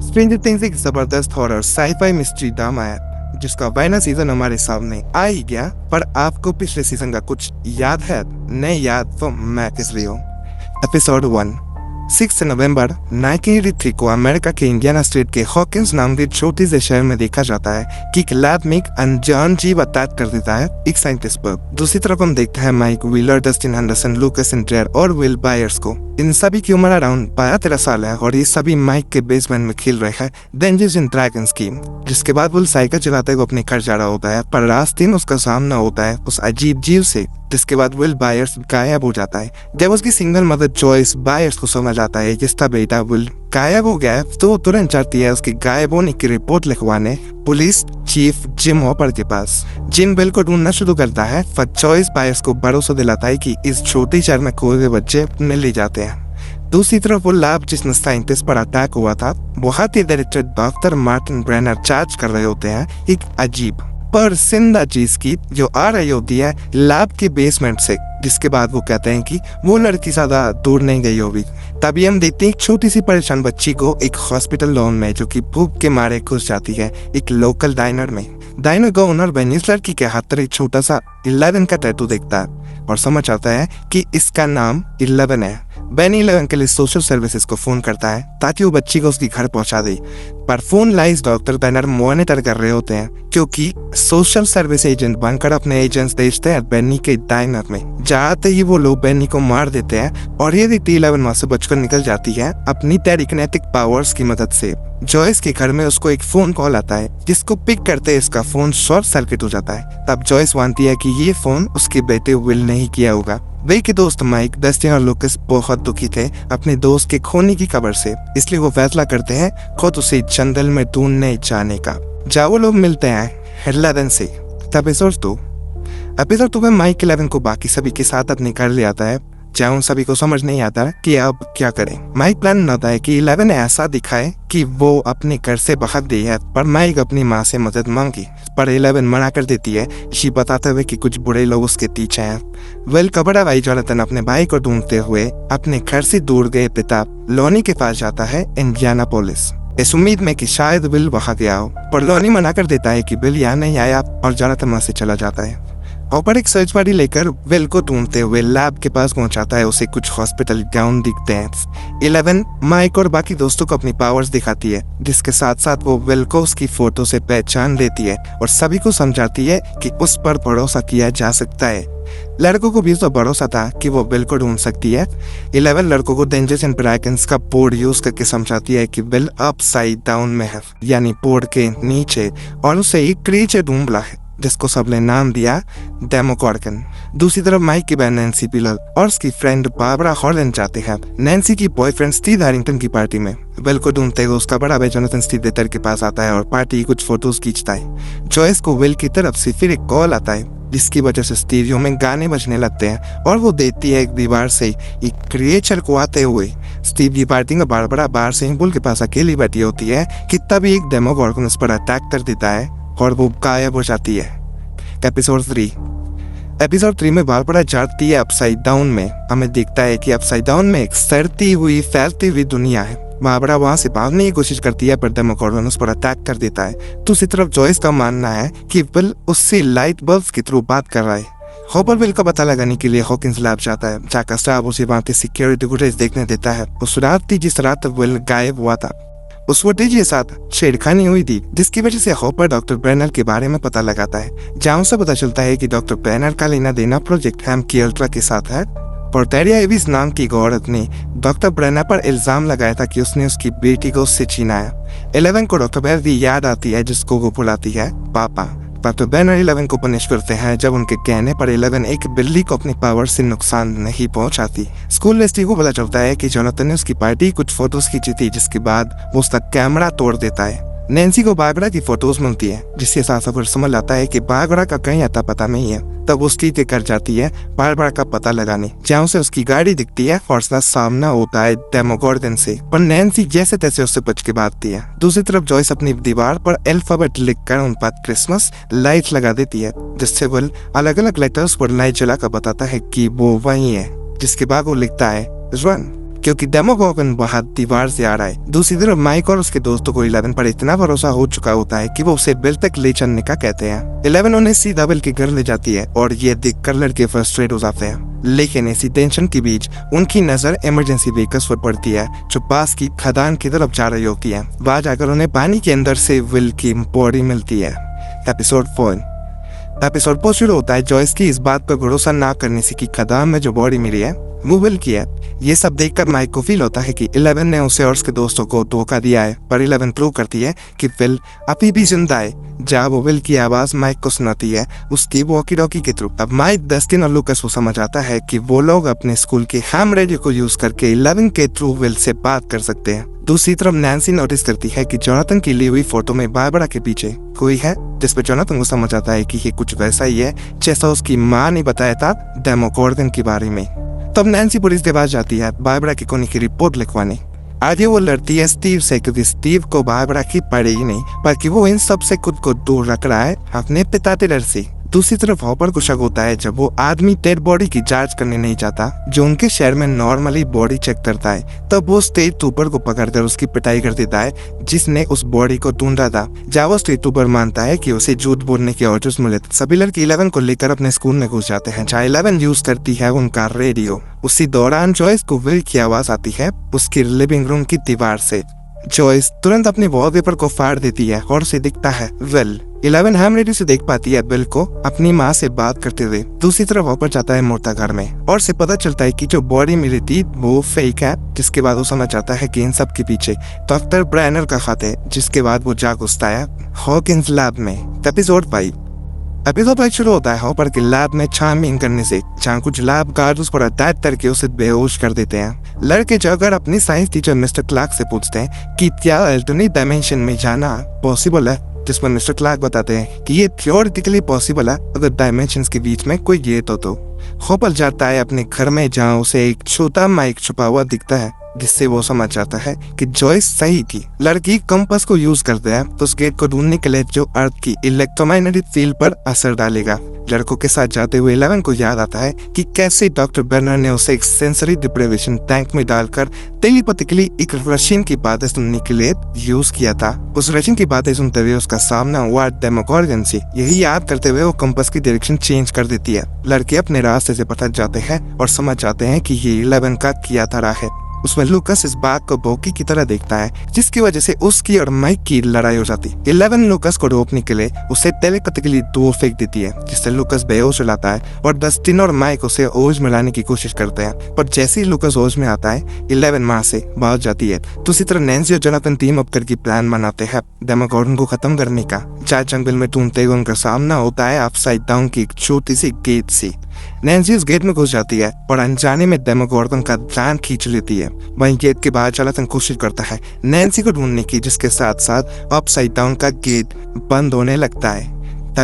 Stranger things एक जबरदस्त horror sci fi mystery drama है जिसका वायना सीजन हमारे सामने आ ही गया। पर आपको पिछले सीजन का कुछ याद है? नहीं याद तो मैं किस रही हूँ। एपिसोड 1 6 नवंबर 1983 को अमेरिका के इंडियाना स्टेट के हॉकिंस नाम के छोटे से शहर में देखा जाता है कि एक लैब में एक अनजान जीव अटैक कर देता है एक साइंटिस्ट पर। दूसरी तरफ हम देखते हैं Mike Wheeler, Dustin Henderson, Lucas एंड्रेयर और विल बायर्स को। इन सभी की उम्र अराउंड 12-13 साल है और ये सभी माइक के बेसमेंट में खेल रहे हैं डेंजर्स एंड ड्रैगन्स गेम। जिसके बाद वो साइकिल चलाते हुए अपने घर जा रहा होता है, पर रास्ते में उसका सामना होता है उस अजीब जीव से। जिसके बाद विल बायर्स गायब हो जाता है। जब उसकी सिंगल मदर जॉयस बायर्स को समझ आता है कि इसका बेटा विल गायब हो गया है, तो तुरंत जाती है उसके गायब होने की रिपोर्ट लिखवाने पुलिस चीफ जिम हॉपर के पास। जिम विल को ढूंढना शुरू करता है, पर जॉयस बायर्स को भरोसा दिलाता है कि इस छोटे शहर में खोए हुए बच्चे मिल ले जाते हैं। दूसरी तरफ वो लैब जिसमें साइंटिस्ट पर अटैक हुआ था, वहाँ के director doctor Martin Brenner charge कर रहे होते हैं एक अजीब पर जिंदा चीज की जो आ रही होती है लैब के बेसमेंट से। जिसके बाद वो कहते हैं कि वो लड़की ज्यादा दूर नहीं गई होगी। तभी हम देखते हैं एक छोटी सी परेशान बच्ची को एक हॉस्पिटल लॉन में, जो कि भूख के मारे घुस जाती है एक लोकल डाइनर में। डाइनर का ओनर बेनी इस लड़की के हाथ पर एक छोटा सा 11 का टैटू देखता है और समझ आता है कि इसका नाम 11 है। बेनी 11 के लिए सोशल सर्विसेज को फोन करता है ताकि वो बच्ची को उसके घर पहुंचा दे, पर phone lines doctor banner monitor कर रहे होते हैं क्योंकि सोशल सर्विस एजेंट बनकर अपने एजेंट्स भेजते हैं बेनी के डाइनर में। जाते ही वो लोग बेनी को मार देते हैं और ये देखते 11 वहां से बचकर निकल जाती है अपनी टेलीकिनेटिक पावर्स की मदद से। जॉयस के घर में उसको एक फोन कॉल आता है जिसको पिक करते इसका फोन शॉर्ट सर्किट हो जाता है। तब जॉयस मानती है कि ये फोन उसके बेटे विल ने ही किया होगा। वे के दोस्त माइक, डस्टिन और लूकस बहुत दुखी थे अपने दोस्त के खोने की खबर से, इसलिए वो फैसला करते हैं खुद उसे जंगल में ढूंढने जाने का। जहाँ वो लोग मिलते हैं 11 से। एपिसोड 2 में माइक 11 को बाकी सभी के साथ अपने घर ले आता है, जहाँ उन सभी को समझ नहीं आता कि अब क्या करें। माइक प्लान होता है कि 11 ऐसा दिखाए कि वो अपने घर से भाग गई है, पर माइक अपनी माँ से मदद मांगी, पर 11 मना कर देती है, ये बताते हुए कि कुछ बुरे लोग उसके पीछे हैं। वेल का बड़ा भाई जोनाथन अपने भाई को ढूंढते हुए अपने घर से दूर गए पिता लॉनी के पास जाता है इंडियानापोलिस, इस उम्मीद में कि शायद विल वहां गया हो, पर लॉनी मना कर देता है कि विल यहाँ नहीं आया और जोनाथन वहां से चला जाता है। ऑपर एक सर्च पार्टी लेकर विल को ढूंढते हुए लैब के पास पहुंचाता है। उसे कुछ हॉस्पिटल गाउन दिखते हैं। 11 माइक और बाकी दोस्तों को अपनी पावर्स दिखाती है, जिसके साथ साथ वो विल को उसकी फोटो से पहचान लेती है और सभी को समझाती है कि उस पर भरोसा किया जा सकता है। लड़कों को भी तो भरोसा था कि वो विल को ढूंढ सकती है। 11 लड़कों को डेंजर्स एंड ड्रैगन्स का बोर्ड यूज करके समझाती है कि विल अपसाइड डाउन में है, यानी बोर्ड के नीचे, और उसे एक क्रीचर ढूंढ है जिसको सबने नाम दिया डेमोगॉर्गन। दूसरी तरफ माइक की बहन नैन्सी पिलर और उसकी फ्रेंड बारबरा हॉलैंड जाते हैं नैन्सी की बॉयफ्रेंड स्टीव हैरिंगटन की पार्टी में। विल को ढूंढते हुए उसका बड़ा भाई जोनाथन स्टीव देटर के पास आता है और पार्टी की कुछ फोटोज खींचता है। जॉयस को विल की तरफ से फिर एक कॉल आता है, जिसकी वजह से स्टीरियो में गाने बजने लगते हैं और वो देखती है एक दीवार से एक क्रिएचर को आते हुए। स्टीव की पार्टी में बारबरा बाहर स्विमिंग पूल के पास अकेली बैठी होती है कि तभी एक डेमोगॉर्गन उस पर अटैक कर देता है और वो गायब हो जाती है। एपिसोड 3 में बारबरा जाती है अपसाइड डाउन में। हमें दिखता है कि अपसाइड डाउन में एक सड़ती हुई फैलती हुई दुनिया है। बारबरा वहां से भागने की कोशिश करती है, पर डेमोगॉर्गन उस पर अटैक कर देता है। दूसरी तरफ जॉयस का मानना है कि विल उससे लाइट बल्ब के थ्रू बात कर रहा है। हॉपर विल का पता लगाने के लिए हॉकिंस लैब जाता है, जाकर स्टाफ उसे वहां के सिक्योरिटी फुटेज देखने देता है। उस रात थी जिस रात विल गायब हुआ था। उस फुटेज के साथ छेड़खानी हुई थी, जिसकी वजह से हॉपर डॉक्टर ब्रेनर के बारे में पता लगाता है, जहाँ से पता चलता है कि डॉक्टर ब्रेनर का लेना देना प्रोजेक्ट हैम की अल्ट्रा के साथ है। पोर्टेरिया एविस नाम की एक औरत ने डॉक्टर ब्रेनर पर इल्जाम लगाया था कि उसने उसकी बेटी को उससे छीना है। 11 को डॉक्टर ब्रेनर की याद आती है, जिसको वो बुलाती है पापा। डॉक्टर ब्रेनर 11 को पनिश करते हैं जब उनके कहने पर 11 एक बिल्ली को अपनी पावर से नुकसान नहीं पहुंचाती। स्कूल में स्टीव को पता चलता है कि जोनाथन ने उसकी पार्टी कुछ फोटोज खींची थी, जिसके बाद वो उसका कैमरा तोड़ देता है। नैन्सी को बारबरा की फोटोज मिलती है, जिसके साथ फिर समझ आता है कि बारबरा का कहीं आता पता नहीं है। तब वो स्टीव के घर जाती है बारबरा का पता लगाने, जहाँ उसे उसकी गाड़ी दिखती है और उसका सामना होता है डेमोगॉर्गन से, पर नैन्सी जैसे तैसे उससे बच के भागती है। दूसरी तरफ जॉयस अपनी दीवार पर अल्फाबेट लिखकर उन पर क्रिसमस लाइट लगा देती है, जिससे वो अलग अलग लेटर्स पर लाइट जला कर बताता है कि वो वही है। जिसके बाद वो लिखता है रन। क्योंकि डेमोगोगन बाहर दीवार से आ रहा है। दूसरी तरफ माइक और उसके दोस्तों को 11 पर इतना भरोसा हो चुका होता है कि वो उसे बिल तक ले चलने का कहते हैं। 11 उन्हें सीधा बिल के घर ले जाती है और ये देखकर लड़के फ्रस्ट्रेट हो जाते हैं। लेकिन इसी टेंशन के बीच उनकी नजर इमरजेंसी व्हीकल्स पर पड़ती है जो पास की खदान की तरफ जा रही होती है। वहां जाकर उन्हें पानी के अंदर से विल की बॉडी मिलती है। एपिसोड 4 शुरू होता है जॉयस की इस बात पर भरोसा ना करने से कि खदान में जो बॉडी मिली है वो विल की है। ये सब देखकर माइक को फील होता है कि 11 ने उसे और उसके दोस्तों को धोखा दिया है, पर 11 प्रूव करती है कि विल अभी भी जिंदा है। जब वो विल की आवाज माइक को सुनाती है उसकी वॉकी टॉकी के थ्रू, तब माइक, डस्टिन और लुकस को समझ आता है कि वो लोग अपने स्कूल के हैम रेडियो को यूज करके 11 के थ्रू विल से बात कर सकते हैं। दूसरी तरफ नैन्सी नोटिस करती है कि जोनाथन की ली हुई फोटो में बारबरा के पीछे कोई है, जिसपे जोनाथन को समझ आता है कि ये कुछ वैसा ही है जैसा उसकी माँ ने बताया था डेमोगोर्गन के बारे में। तब नैन्सी पुलिस के पास जाती है बारबरा की कोनी की रिपोर्ट लिखवाने। आगे वो लड़ती है स्टीव से, क्योंकि स्टीव को बारबरा की पड़े ही नहीं, बल्कि वो इन सब से खुद को दूर रख रहा है अपने पिता टेलर से। दूसरी तरफ हॉपर को शक होता है जब वो आदमी डेड बॉडी की जांच करने नहीं जाता जो उनके शहर में नॉर्मली बॉडी चेक करता है। तब वो स्टेट ट्रूपर को पकड़कर उसकी पिटाई कर देता है जिसने उस बॉडी को ढूंढा था। जब वो स्टेट ट्रूपर मानता है कि उसे झूठ बोलने के ऑर्डर्स मिले, सभी लड़के 11 को लेकर अपने स्कूल में घुस जाते हैं जहाँ 11 यूज करती है उनका रेडियो। उसी दौरान जॉयस को विल की आवाज आती है उसकी लिविंग रूम की दीवार से। जॉयस तुरंत अपने वॉलपेपर को फाड़ देती है और उसे दिखता है विल। 11 हैम रेडियो से देख पाती है बिल को अपनी माँ से बात करते हुए। दूसरी तरफ हॉपर जाता है मुर्दा घर में और से पता चलता है कि जो बॉडी मिली थी वो फेक है, जिसके बाद वो समझ आता है कि इन सब के पीछे डॉक्टर ब्रैनर का हाथ है। जिसके बाद वो जा घुसता है हॉकिंस लैब में। एपिसोड 5 शुरू होता है हॉपर के लैब में छानबीन करने से, जहाँ कुछ लैब गार्ड उस पर अटैक करके उसे बेहोश कर देते हैं। लड़के जाकर अपनी साइंस टीचर मिस्टर क्लार्क से पूछते हैं कि क्या अल्टरनेट डायमेंशन में जाना पॉसिबल है, जिस पर मिस्टर क्लार्क बताते हैं कि ये थियोरेटिकली पॉसिबल है अगर डायमेंशंस के बीच में कोई गेट हो तो। हॉपर जाता है अपने घर में जहाँ उसे एक छोटा माइक छुपा हुआ दिखता है, जिससे वो समझ जाता है कि जॉयस सही थी। लड़की कंपास को यूज करते हैं तो उस गेट को ढूंढने के लिए जो अर्थ की इलेक्ट्रोमैग्नेटिक फील्ड पर असर डालेगा। लड़कों के साथ जाते हुए 11 को याद आता है कि कैसे डॉक्टर बर्नर ने उसे एक सेंसरी डिप्रेवेशन टैंक में डालकर टेलीपैथिकली एक रशियन की बातें सुनने के लिए यूज किया था। उस रशियन की बातें सुनते हुए उसका सामना हुआ डेमोगोर्गन से। यही याद करते हुए वो कंपास की डायरेक्शन चेंज कर देती है। लड़के अपने रास्ते से भटक जाते हैं और समझ जाते हैं कि ये 11 का किया था राह है। उसमें लुकस इस बात को बोकी की तरह देखता है, जिसकी वजह से उसकी और माइक की लड़ाई हो जाती। 11 लुकस को रोकने के लिए उसे टेलीपैथिकली दूर फेंक देती है, जिससे लुकस बेहोश हो जाता है और डस्टिन और माइक उसे होश में लाने की कोशिश करते हैं। पर जैसे ही लुकस होश में आता है 11 वहां से भाग जाती है। दूसरी तरफ नैन्सी और जोनाथन टीम अप करके प्लान बनाते हैं डेमोगोर्गन को खत्म करने का। चार जंगल में ढूंढते हुए उनका सामना होता है अपसाइड डाउन की एक छोटी सी गेट से। नैन्सी उस गेट में घुस जाती है और अनजाने में डेमोगोर्गन का ध्यान खींच लेती है। वहीं गेट के बाहर जोनाथन कोशिश करता है नैन्सी को ढूंढने की, जिसके साथ साथ अपसाइड डाउन का गेट बंद होने लगता है।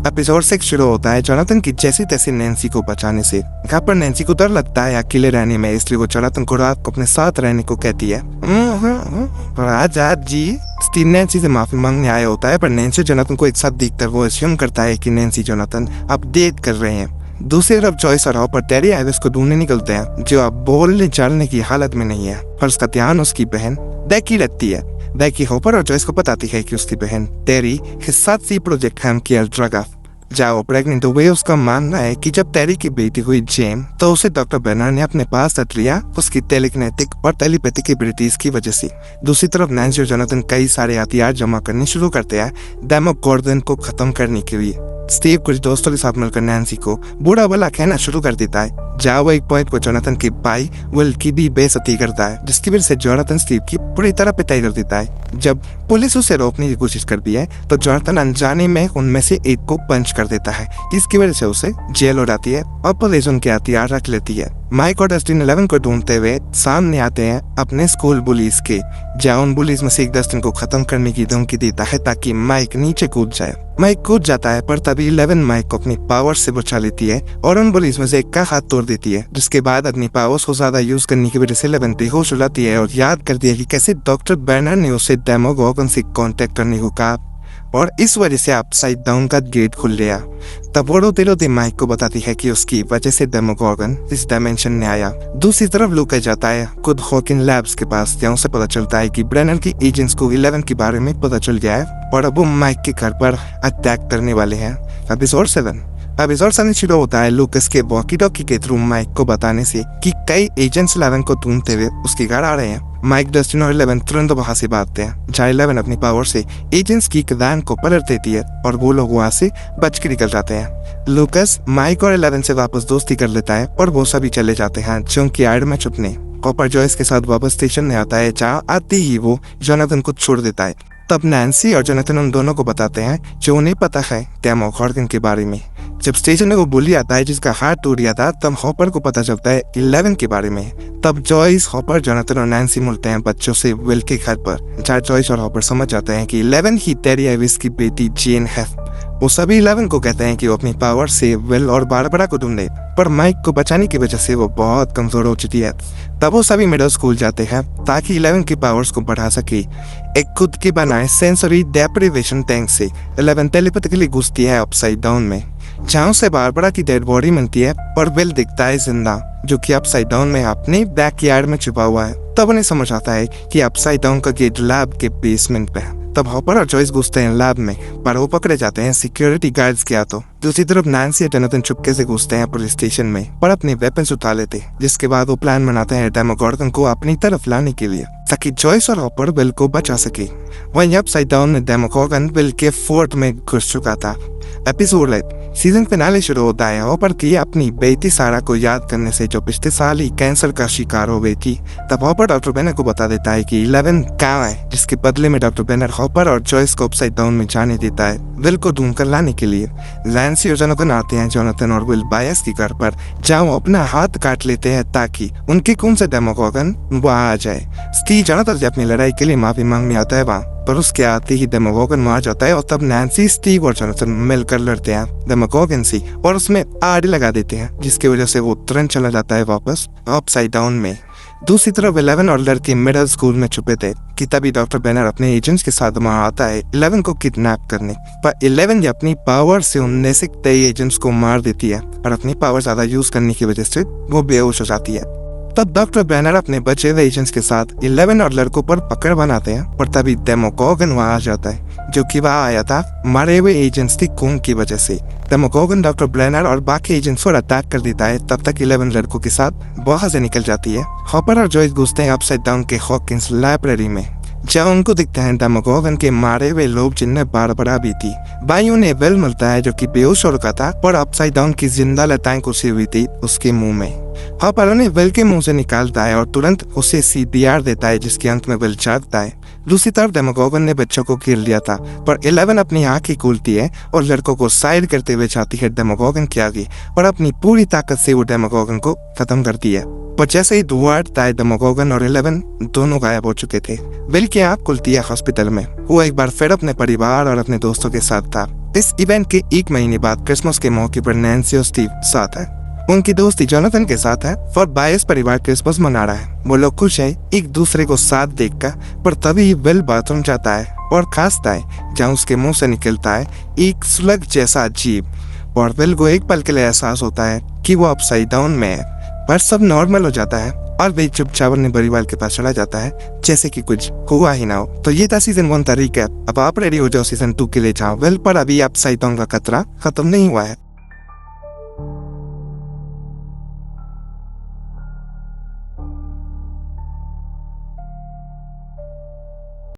एपिसोड 6 शुरू होता है जोनाथन की जैसी तैसी नैन्सी को बचाने से। यहाँ पर नैन्सी को डर लगता है अकेले रहने में, इसलिए वो जोनाथन को रात को अपने साथ रहने को कहती है। जी स्टीव नैन्सी से माफी मांगने आया होता है, पर नैन्सी जोनाथन को एक साथ देखकर वो अस्यूम करता है कि नैन्सी जोनाथन अब डेट कर रहे हैं। दूसरी तरफ जॉयस और हॉपर टेरी आइविस को ढूंढने निकलते हैं, जो अब बोलने चलने की हालत में नहीं है, पर उसका ध्यान उसकी बहन बैकी रखती है। बैकी हॉपर और जॉयस को बताती है कि उसकी बहन टेरी के साथ सी प्रोजेक्ट हैम की अल्ट्रागा जहाँ वो प्रेग्नेंट हुई। उसका मानना है कि जब टेरी की बेटी हुई जेम, तो उसे डॉक्टर बर्नर ने अपने पास रख लिया उसकी टेलीकिनेटिक और टेलीपैथिक एबिलिटीज की वजह से। दूसरी तरफ नैन्सी और जोनाथन कई सारे हथियार जमा करने शुरू करते हैं डेमोगोर्गन को खत्म करने के लिए। स्टीव कुछ दोस्तों के साथ मिलकर नैन्सी को बुरा भला कहना शुरू कर देता है, जहाँ वो एक पॉइंट पर जोनाथन के भाई विल की भी बेइज्जती करता है, जिसकी वजह से जोनाथन स्टीव की पूरी तरह पिटाई कर देता है। जब पुलिस उसे रोकने की कोशिश करती है तो जोनाथन अनजाने में उनमें से एक को पंच कर देता है, जिसकी वजह से उसे जेल हो जाती है और पुलिस उनके हथियार रख लेती है। माइक और डस्टिन 11 को ढूंढते हुए सामने आते हैं अपने स्कूल बुलीज के, जहाँ उन बुलीज में से एक डस्टिन को खत्म करने की धमकी देता है ताकि माइक नीचे कूद जाए। माइक कूद जाता है, पर तभी 11 माइक को अपनी पावर से बचा लेती है और उन बुलीज में से एक का हाथ तोड़ देती है, जिसके बाद अपनी पावर्स को ज्यादा यूज करने की वजह से 11 बेहोश हो जाती है और याद करती है कि कैसे डॉक्टर बर्नर ने उसे डेमोगोर्गन से कांटेक्ट करने को कहा। और इस वजह से अपसाइड डाउन का गेट खुल गया। तब वो रोते रोते माइक को बताती है कि उसकी वजह से डेमोगोगन इस डायमेंशन में आया। दूसरी तरफ लूका जाता है खुद हॉकिन लैब्स के पास, जहाँ से पता चलता है कि ब्रेनर की एजेंट्स को 11 के बारे में पता चल गया है और अब वो माइक के घर पर अटैक करने वाले हैं। एपिसोड 7 शुरू होता है लूकस के वॉकी टॉकी के थ्रू माइक को बताने से कि कई एजेंट्स 11 को ढूंढते हुए उसके घर आ रहे हैं। माइक, डस्टिन और 11 तुरंत वहां से भागते हैं, जहाँ 11 अपनी पावर से एजेंट्स की कदान को पलट देती है और वो लोग वहां से बच के निकल जाते हैं। लूकस माइक और 11 से वापस दोस्ती कर लेता है और वो सभी चले जाते हैं जंक यार्ड में छुपने। कॉपर जॉयस के साथ वापस स्टेशन में आता है, जहाँ आते ही वो जोनाथन को छोड़ देता है। तब नैन्सी और जोनाथन उन दोनों को बताते हैं जो उन्हें पता है डेमोगोर्गन के बारे में। जब स्टेशन में वो बुली आता है जिसका हाथ टूट गया था, तब हॉपर को पता चलता है 11 के बारे में। तब जॉयस, हॉपर, जोनाथन और नैन्सी मिलते हैं बच्चों से विल के घर पर, जहाँ जॉयस और हॉपर समझ जाते हैं कि 11 ही टेरी एविस की बेटी जेन है। वो सभी 11 को कहते हैं कि वो अपनी पावर से विल और बारबरा को ढूंढे, पर माइक को बचाने की वजह से वो बहुत कमजोर हो चुकी है। तब वो सभी मिडिल स्कूल जाते हैं ताकि 11 की पावर्स को बढ़ा सके। एक खुद के बनाए सेंसरी डेप्रिवेशन टैंक से 11 टेलीपैथिकली घुसती है अपसाइड डाउन में, जहाँ से बारबरा की डेड बॉडी मिलती है और विल दिखता है जिंदा, जो कि अपसाइड डाउन में अपने बैकयार्ड में छुपा हुआ है। तब उन्हें समझ आता है कि अपसाइड डाउन का गेट लैब के बेसमेंट पे है। तब हॉपर और जॉयस घुसते हैं लैब में, पर वो पकड़े जाते हैं सिक्योरिटी गार्ड्स के हाथों। दूसरी तरफ नैन्सी और जोनाथन चुपके से घुसते हैं पुलिस स्टेशन में, पर अपने वेपन्स उठा लेते, जिसके बाद वो प्लान बनाते हैं डेमोगोर्गन को अपनी तरफ लाने के लिए, ताकि जॉयस और हॉपर विल को बचा सके। वहीं अपसाइड डाउन में डेमोगोर्गन विल के फोर्ट में घुस चुका था। एपिसोड 8 सीजन फिनाले शुरू होता है हॉपर की अपनी बेटी सारा को याद करने से, जो पिछले साल ही कैंसर का शिकार हो गई थी। तब हॉपर डॉक्टर बेनर को बता देता है कि 11 कहाँ है, जिसके बदले में डॉक्टर बेनर हॉपर और जॉयस को अपसाइड डाउन में जाने देता है विल को ढूंढ कर लाने के लिए। नैन्सी और जोनाथन आते हैं जोनाथन और विल बायस के घर पर, जहाँ वो अपना हाथ काट लेते हैं ताकि उनके खून से डेमोगोर्गन वहाँ आ जाए। स्टीव जोनाथन से अपनी लड़ाई के लिए माफी मांगने आता है वहाँ, पर उसके आते ही डेमोगोर्गन मार जाता है और तब नैन्सी, स्टीव और जोनाथन मिलकर लड़ते हैं डेमोगोर्गन से और उसमें आड़ लगा देते हैं, जिसकी वजह से वो तुरंत चला जाता है वापस अपसाइड डाउन में। दूसरी तरफ 11 और लड़के मिडिल स्कूल में छुपे थे कि तभी डॉक्टर बेनर अपने एजेंट्स के साथ वहाँ आता है 11 को किडनैप करने, पर 11 अपनी पावर से उन से कई एजेंट्स को मार देती है और अपनी पावर ज्यादा यूज करने की वजह से वो बेहोश हो जाती है। तब डॉक्टर बैनर अपने बचे हुए एजेंट्स के साथ 11 और लड़कों पर पकड़ बनाते हैं, पर तभी डेमोगोर्गन वहाँ आ जाता है, जो कि वहाँ आया था मारे हुए एजेंट्स की खून की वजह से। डेमोगोर्गन डॉक्टर ब्लेनर और बाकी एजेंट्स पर अटैक कर देता है। तब तक 11 लड़कों के साथ वहाँ से निकल जाती है। हॉपर और जॉयस घुसते हैं अपसाइड डाउन के हॉकिंस लाइब्रेरी में, जहाँ उनको दिखते हैं डेमोगोर्गन के मारे हुए लोग जिनमें बारबरा भी थी। भाई उन्हें विल मिलता है जो कि बेहोश हो रखा था और अपसाइड डाउन की जिंदा लताएं घुसी हुई थी उसके मुंह में। हॉपर उन्हें विल के मुंह से निकालता है और तुरंत उसे CPR देता है, जिसके अंत में विल जागता है। दूसरी तरफ डेमोगोर्गन ने बच्चों को घेर लिया था, पर 11 अपनी आंखें खोलती है और लड़कों को साइड करते हुए जाती है डेमोगोर्गन के आगे और अपनी पूरी ताकत से वो डेमोगोर्गन को खत्म करती है। पर जैसे ही धुआं उठता है, डेमोगोर्गन और 11 दोनों गायब हो चुके थे। विल की आंख खुलती है हॉस्पिटल में। वो एक बार फिर अपने परिवार और अपने दोस्तों के साथ था। इस इवेंट के 1 महीने बाद क्रिसमस के मौके पर नैन्सी और स्टीव साथ है। उनकी दोस्ती जोनाथन के साथ है और बायस परिवार क्रिसमस मना रहा है। वो लोग खुश है एक दूसरे को साथ देखकर, पर तभी विल बाथरूम जाता है और खांसता है, जहाँ उसके मुंह से निकलता है एक स्लग जैसा अजीब, और विल को एक पल के लिए एहसास होता है कि वो अपसाइड डाउन में है। पर सब नॉर्मल हो जाता है और वे चुपचाप अपने परिवार के पास चला जाता है, जैसे कि कुछ हुआ ही ना हो। तो ये था सीजन 1 का रिकैप। अब आप रेडी हो जाओ सीजन 2 के लिए, जहाँ विल पर अभी अपसाइड डाउन का खतरा खत्म नहीं हुआ है।